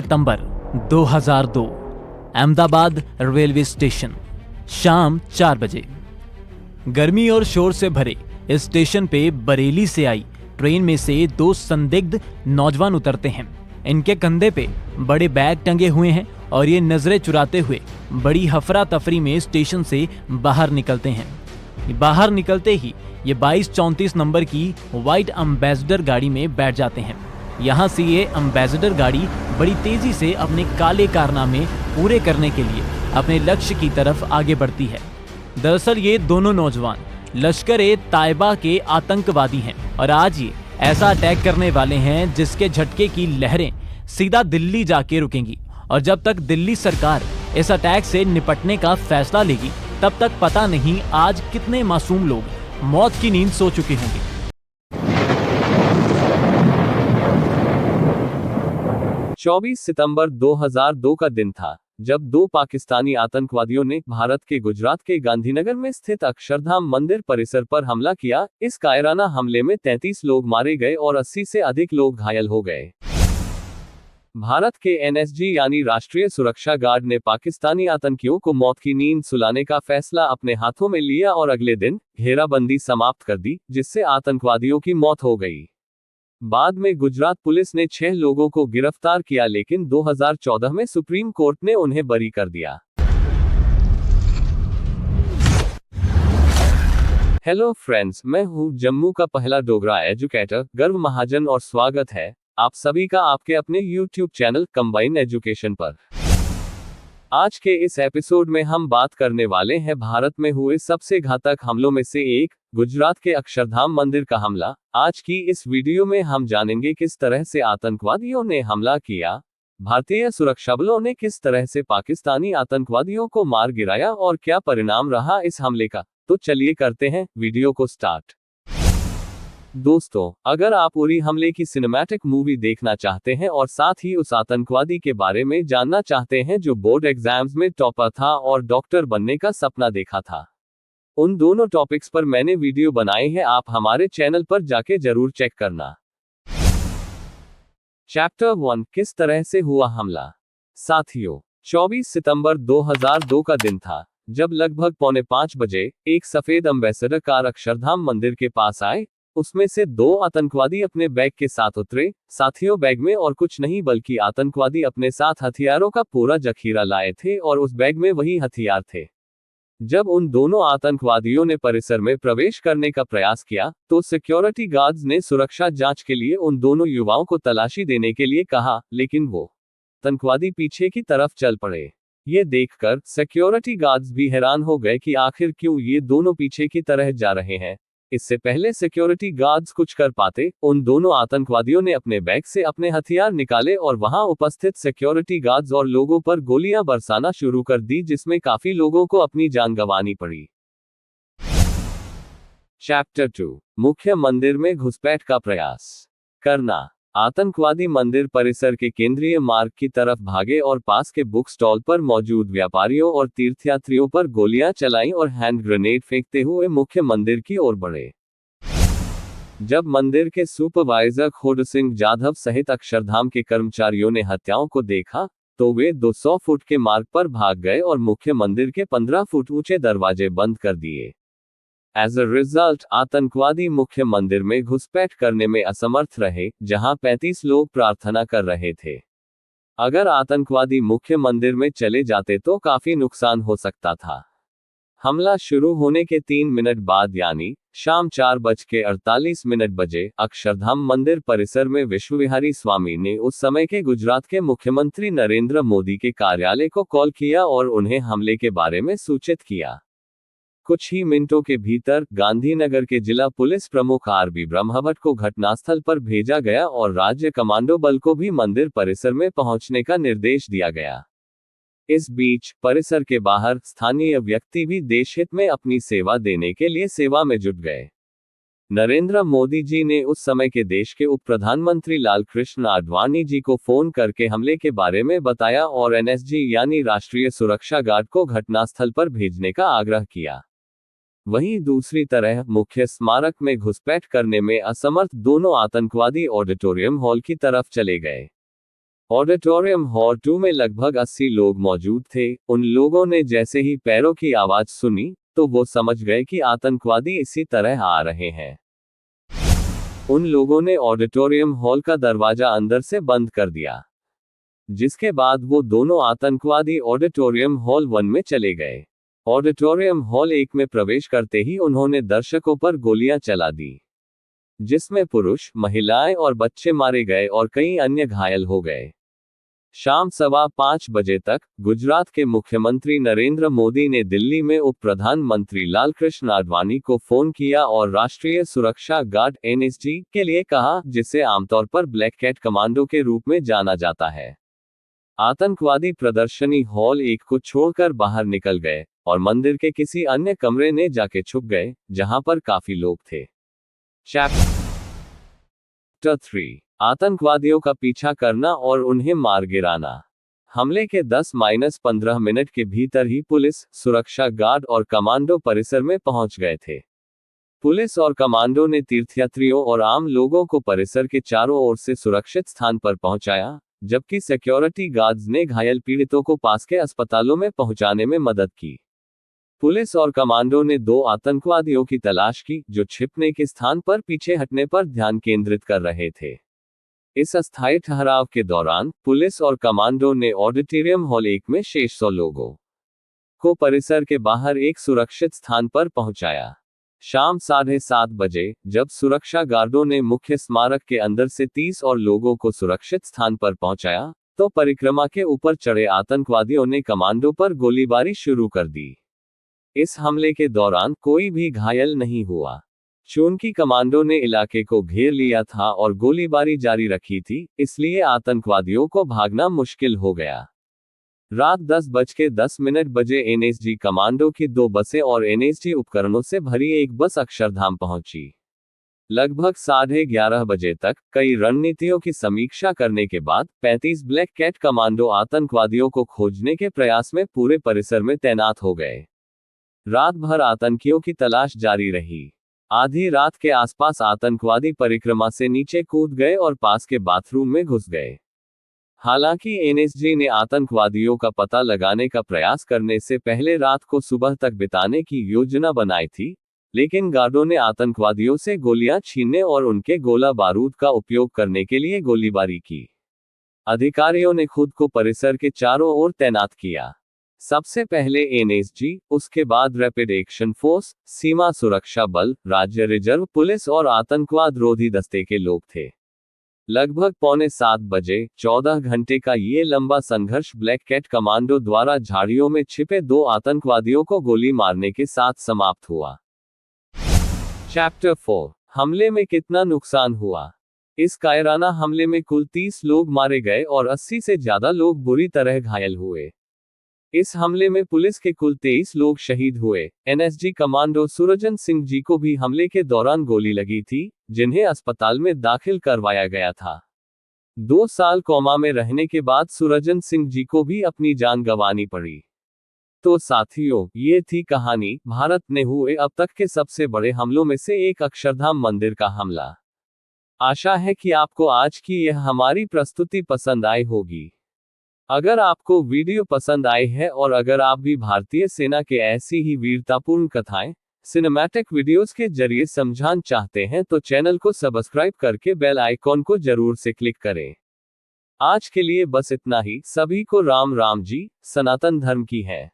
सितंबर 2002, Ahmedabad railway station, शाम 4 बजे। गर्मी और शोर से भरे इस स्टेशन पे बरेली से आई ट्रेन में से दो संदिग्ध नौजवान उतरते हैं। इनके कंधे पे बड़े बैग टंगे हुए हैं और ये नजरें चुराते हुए बड़ी हफरा तफरी में स्टेशन से बाहर निकलते हैं। बाहर निकलते ही ये 2234 नंबर की व्हाइट एम्बेसडर गाड़ी में बैठ जाते हैं। यहाँ से ये एम्बेसडर गाड़ी बड़ी तेजी से अपने काले कारनामे पूरे करने के लिए अपने लक्ष्य की तरफ आगे बढ़ती है। दरअसल ये दोनों नौजवान लश्कर-ए-तायबा के आतंकवादी हैं और आज ये ऐसा अटैक करने वाले हैं जिसके झटके की लहरें सीधा दिल्ली जाके रुकेंगी। और जब तक दिल्ली सरकार इस अटैक से निपटने का फैसला लेगी तब तक पता नहीं आज कितने मासूम लोग मौत की नींद सो चुके होंगे। 24 सितंबर 2002 का दिन था जब दो पाकिस्तानी आतंकवादियों ने भारत के गुजरात के गांधीनगर में स्थित अक्षरधाम मंदिर परिसर पर हमला किया। इस कायराना हमले में 33 लोग मारे गए और 80 से अधिक लोग घायल हो गए। भारत के एनएसजी यानी राष्ट्रीय सुरक्षा गार्ड ने पाकिस्तानी आतंकियों को मौत की नींद सुलाने का फैसला अपने हाथों में लिया और अगले दिन घेराबंदी समाप्त कर दी, जिससे आतंकवादियों की मौत हो गई। बाद में गुजरात पुलिस ने 6 लोगों को गिरफ्तार किया, लेकिन 2014 में सुप्रीम कोर्ट ने उन्हें बरी कर दिया। हेलो फ्रेंड्स, मैं हूं जम्मू का पहला डोगरा एजुकेटर गर्व महाजन और स्वागत है आप सभी का आपके अपने YouTube चैनल कंबाइन एजुकेशन पर। आज के इस एपिसोड में हम बात करने वाले हैं भारत में हुए सबसे घातक हमलों में से एक, गुजरात के अक्षरधाम मंदिर का हमला। आज की इस वीडियो में हम जानेंगे किस तरह से आतंकवादियों ने हमला किया, भारतीय सुरक्षा बलों ने किस तरह से पाकिस्तानी आतंकवादियों को मार गिराया और क्या परिणाम रहा इस हमले का। तो चलिए करते हैं वीडियो को स्टार्ट। दोस्तों, अगर आप उरी हमले की सिनेमैटिक मूवी देखना चाहते हैं और साथ ही उस आतंकवादी के बारे में जानना चाहते हैं जो बोर्ड एग्जाम्स में टॉपर था और डॉक्टर बनने का सपना देखा था, उन दोनों टॉपिक्स पर मैंने वीडियो बनाए हैं, आप हमारे चैनल पर जाके जरूर चेक करना। चैप्टर 1, किस तरह से हुआ हमला। साथियों, 24 सितंबर 2002 का दिन था जब लगभग 4:45 बजे एक सफेद एम्बेसडर कार अक्षरधाम मंदिर के पास आए। उसमें से 2 आतंकवादी अपने बैग के साथ उतरे। साथियों, बैग में और कुछ नहीं बल्कि आतंकवादी अपने साथ हथियारों का पूरा जखीरा लाए थे और उस बैग में वही हथियार थे। जब उन दोनों आतंकवादियों ने परिसर में प्रवेश करने का प्रयास किया तो सिक्योरिटी गार्ड्स ने सुरक्षा जांच के लिए उन दोनों युवाओं को तलाशी देने के लिए कहा, लेकिन वो आतंकवादी पीछे की तरफ चल पड़े। ये देखकर सिक्योरिटी गार्ड्स भी हैरान हो गए कि आखिर क्यों ये दोनों पीछे की तरह जा रहे हैं। इससे पहले सिक्योरिटी गार्ड्स कुछ कर पाते, उन दोनों आतंकवादियों ने अपने बैग से अपने हथियार निकाले और वहां उपस्थित सिक्योरिटी गार्ड्स और लोगों पर गोलियां बरसाना शुरू कर दी, जिसमें काफी लोगों को अपनी जान गंवानी पड़ी। चैप्टर 2, मुख्य मंदिर में घुसपैठ का प्रयास करना। आतंकवादी मंदिर परिसर के केंद्रीय मार्ग की तरफ भागे और पास के बुक स्टॉल पर मौजूद व्यापारियों और तीर्थयात्रियों पर गोलियां चलाईं और हैंड ग्रेनेड फेंकते हुए मुख्य मंदिर की ओर बढ़े। जब मंदिर के सुपरवाइजर खोड सिंह जाधव सहित अक्षरधाम के कर्मचारियों ने हत्याओं को देखा तो वे 200 फुट के मार्ग पर भाग गए और मुख्य मंदिर के 15 फुट ऊंचे दरवाजे बंद कर दिए। एज अ रिजल्ट, आतंकवादी मुख्य मंदिर में घुसपैठ करने में असमर्थ रहे, जहां 35 लोग प्रार्थना कर रहे थे। अगर आतंकवादी मुख्य मंदिर में चले जाते तो काफी नुकसान हो सकता था। हमला शुरू होने के 3 मिनट बाद यानी शाम 4:48 बजे अक्षरधाम मंदिर परिसर में विश्वविहारी स्वामी ने उस समय के गुजरात के मुख्यमंत्री नरेंद्र मोदी के कार्यालय को कॉल किया और उन्हें हमले के बारे में सूचित किया। कुछ ही मिनटों के भीतर गांधीनगर के जिला पुलिस प्रमुख आरबी ब्रह्मभट्ट को घटनास्थल पर भेजा गया और राज्य कमांडो बल को भी मंदिर परिसर में पहुंचने का निर्देश दिया गया। इस बीच परिसर के बाहर स्थानीय व्यक्ति भी देशहित में अपनी सेवा देने के लिए सेवा में जुट गए। नरेंद्र मोदी जी ने उस समय के देश के उप प्रधानमंत्री लालकृष्ण आडवाणी जी को फोन करके हमले के बारे में बताया और एनएसजी यानी राष्ट्रीय सुरक्षा गार्ड को घटनास्थल पर भेजने का आग्रह किया। वहीं दूसरी तरह मुख्य स्मारक में घुसपैठ करने में असमर्थ दोनों आतंकवादी ऑडिटोरियम हॉल की तरफ चले गए। ऑडिटोरियम हॉल 2 में लगभग 80 लोग मौजूद थे। उन लोगों ने जैसे ही पैरों की आवाज सुनी तो वो समझ गए कि आतंकवादी इसी तरह आ रहे हैं। उन लोगों ने ऑडिटोरियम हॉल का दरवाजा अंदर से बंद कर दिया, जिसके बाद वो दोनों आतंकवादी ऑडिटोरियम हॉल 1 में चले गए। ऑडिटोरियम हॉल 1 में प्रवेश करते ही उन्होंने दर्शकों पर गोलियां चला दी, जिसमें पुरुष, महिलाएं और बच्चे मारे गए और कई अन्य घायल हो गए। शाम 5:15 बजे तक गुजरात के मुख्यमंत्री नरेंद्र मोदी ने दिल्ली में उप प्रधानमंत्री लालकृष्ण आडवाणी को फोन किया और राष्ट्रीय सुरक्षा गार्ड एनएसजी के लिए कहा, जिसे आमतौर पर ब्लैक कैट कमांडो के रूप में जाना जाता है। आतंकवादी प्रदर्शनी हॉल 1 को छोड़कर बाहर निकल गए और मंदिर के किसी अन्य कमरे में जाके छुप गए, जहां पर काफी लोग थे। चैप्टर 3 आतंकवादियों का पीछा करना और उन्हें मार गिराना। हमले के 10-15 मिनट के भीतर ही पुलिस, सुरक्षा गार्ड और कमांडो परिसर में पहुंच गए थे। पुलिस और कमांडो ने तीर्थयात्रियों और आम लोगों को परिसर के चारों ओर से सुरक्षित स्थान पर पहुंचाया, जबकि सिक्योरिटी गार्ड्स ने घायल पीड़ितों को पास के अस्पतालों में पहुंचाने में मदद की। पुलिस और कमांडो ने 2 आतंकवादियों की तलाश की, जो छिपने के स्थान पर पीछे हटने पर ध्यान केंद्रित कर रहे थे। इस अस्थायी ठहराव के दौरान पुलिस और कमांडो ने ऑडिटोरियम हॉल 1 में शेष 100 लोगों को परिसर के बाहर एक सुरक्षित स्थान पर पहुंचाया। शाम 7:30 बजे, जब सुरक्षा गार्डों ने मुख्य स्मारक के अंदर से 30 और लोगों को सुरक्षित स्थान पर पहुंचाया, तो परिक्रमा के ऊपर चढ़े आतंकवादियों ने कमांडो पर गोलीबारी शुरू कर दी। इस हमले के दौरान कोई भी घायल नहीं हुआ। चूंकि कमांडो ने इलाके को घेर लिया था और गोलीबारी जारी रखी थी, इसलिए आतंकवादियों को भागना मुश्किल हो गया। रात 10:10 बजे एनएसजी कमांडो की 2 बसें और एनएसजी उपकरणों से भरी एक बस अक्षरधाम पहुंची। लगभग 11:30 बजे तक कई रणनीतियों की समीक्षा करने के बाद 35 ब्लैक कैट कमांडो आतंकवादियों को खोजने के प्रयास में पूरे परिसर में तैनात हो गए। रात भर आतंकियों की तलाश जारी रही। आधी रात के आसपास आतंकवादी परिक्रमा से नीचे कूद गए और पास के बाथरूम में घुस गए। हालांकि एनएसजी ने आतंकवादियों का पता लगाने का प्रयास करने से पहले रात को सुबह तक बिताने की योजना बनाई थी, लेकिन गार्डों ने आतंकवादियों से गोलियां छीनने और उनके गोला बारूद का उपयोग करने के लिए गोलीबारी की। अधिकारियों ने खुद को परिसर के चारों ओर तैनात किया। सबसे पहले एनएसजी, उसके बाद रैपिड एक्शन फोर्स, सीमा सुरक्षा बल, राज्य रिजर्व पुलिस और आतंकवाद रोधी दस्ते के लोग थे। लगभग 6:45 बजे 14 घंटे का ये लंबा संघर्ष ब्लैक कैट कमांडो द्वारा झाड़ियों में छिपे 2 आतंकवादियों को गोली मारने के साथ समाप्त हुआ। चैप्टर 4 हमले में कितना नुकसान हुआ। इस कायराना हमले में कुल 30 लोग मारे गए और 80 से ज्यादा लोग बुरी तरह घायल हुए। इस हमले में पुलिस के कुल 23 लोग शहीद हुए। एनएसजी कमांडो सुरजन सिंह जी को भी हमले के दौरान गोली लगी थी, जिन्हें अस्पताल में दाखिल करवाया गया था। 2 साल कोमा में रहने के बाद सुरजन सिंह जी को भी अपनी जान गंवानी पड़ी। तो साथियों, ये थी कहानी भारत में हुए अब तक के सबसे बड़े हमलों में से एक अक्षरधाम मंदिर का हमला। आशा है कि आपको आज की यह हमारी प्रस्तुति पसंद आई होगी। अगर आपको वीडियो पसंद आई है और अगर आप भी भारतीय सेना के ऐसी ही वीरतापूर्ण कथाएं, सिनेमैटिक वीडियोस के जरिए समझाना चाहते हैं तो चैनल को सब्सक्राइब करके बेल आइकॉन को जरूर से क्लिक करें। आज के लिए बस इतना ही। सभी को राम राम जी। सनातन धर्म की है।